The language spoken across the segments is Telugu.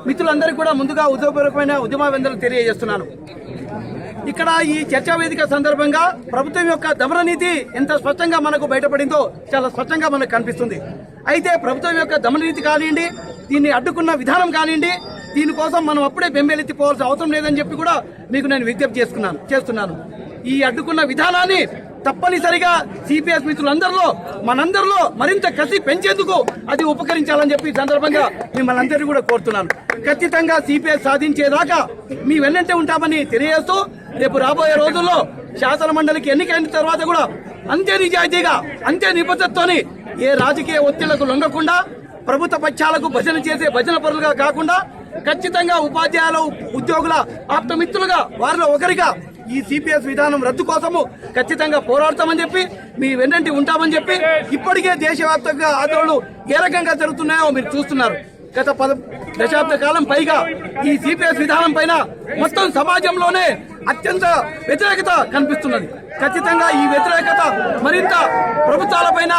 మిత్రులందరికీ కూడా ముందుగా ఉద్యోగపరమైన ఉద్యమాభివందనలు తెలియజేస్తున్నాను. ఇక్కడ ఈ చర్చా వేదిక సందర్భంగా ప్రభుత్వం యొక్క దమన నీతి ఎంత స్పష్టంగా మనకు బయటపడిందో చాలా స్పష్టంగా మనకు కనిపిస్తుంది. అయితే ప్రభుత్వం యొక్క దమన నీతి కానివ్వండి, దీన్ని అడ్డుకున్న విధానం కానివ్వండి, దీనికోసం మనం అప్పుడే బెంబేలెత్తిపోవాల్సిన అవసరం లేదని చెప్పి కూడా మీకు నేను విజ్ఞప్తి చేస్తున్నాను. ఈ అడ్డుకున్న విధానాన్ని తప్పనిసరిగా సిపిఎస్ మిత్రులందరిలో మనందరిలో మరింత కసి పెంచేందుకు అది ఉపకరించాలని చెప్పి ఈ సందర్భంగా మిమ్మల్ని అందరినీ కూడా కోరుతున్నాను. ఖచ్చితంగా సిపిఎస్ సాధించేదాకా మీ వెన్నంటే ఉంటామని తెలియజేస్తూ రేపు రాబోయే రోజుల్లో శాసన మండలికి ఎన్నికైన తర్వాత కూడా అంతే నిజాయితీగా అంతే నిబద్ధతతోని ఏ రాజకీయ ఒత్తిళ్లకు లొంగకుండా ప్రభుత్వ పక్షాలకు భజన చేసే భజన పరులుగా కాకుండా ఖచ్చితంగా ఉపాధ్యాయుల ఉద్యోగుల ఆప్తమిత్రులుగా వారిలో ఒకరిగా ఈ సిపిఎస్ విధానం రద్దు కోసము ఖచ్చితంగా పోరాడతామని చెప్పి మీ వెన్నంటి ఉంటామని చెప్పి ఇప్పటికే దేశవ్యాప్తంగా ఆందోళనలు ఏ రకంగా జరుగుతున్నాయో మీరు చూస్తున్నారు. గత 10 దశాబ్ద కాలం పైగా ఈ సిపిఎస్ విధానం పైన మొత్తం సమాజంలోనే అత్యంత వ్యతిరేకత కనిపిస్తున్నది. ఖచ్చితంగా ఈ వ్యతిరేకత మరింత ప్రభుత్వాలపైన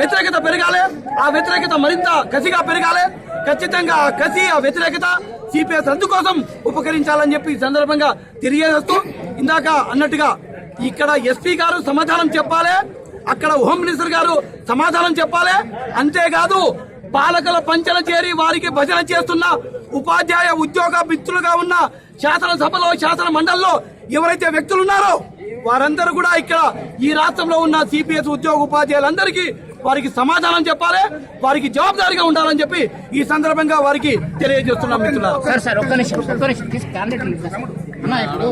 వ్యతిరేకత పెరగాలి, ఆ వ్యతిరేకత మరింత కసిగా పెరగాలి. ఖచ్చితంగా ఆ కసి ఆ వ్యతిరేకత సిపిఎస్ రద్దు కోసం ఉపకరించాలని చెప్పి ఈ సందర్భంగా తెలియజేస్తూ ఇందాక అన్నట్టుగా ఇక్కడ ఎస్పీ గారు సమాధానం చెప్పాలి, అక్కడ హోమ్ మినిస్టర్ గారు సమాధానం చెప్పాలి. అంతేకాదు పాలకుల పంచన చేరి వారికి భజన చేస్తున్న ఉపాధ్యాయ ఉద్యోగ మిత్రులుగా ఉన్న శాసనసభలో శాసన మండలిలో ఎవరైతే వ్యక్తులు ఉన్నారో వారందరూ కూడా ఇక్కడ ఈ రాష్ట్రంలో ఉన్న సిపిఎస్ ఉద్యోగ ఉపాధ్యాయులందరికీ వారికి సమాధానం చెప్పాలి, వారికి జవాబుదారీగా ఉండాలని చెప్పి ఈ సందర్భంగా వారికి తెలియజేస్తున్నాం మిత్రులారా.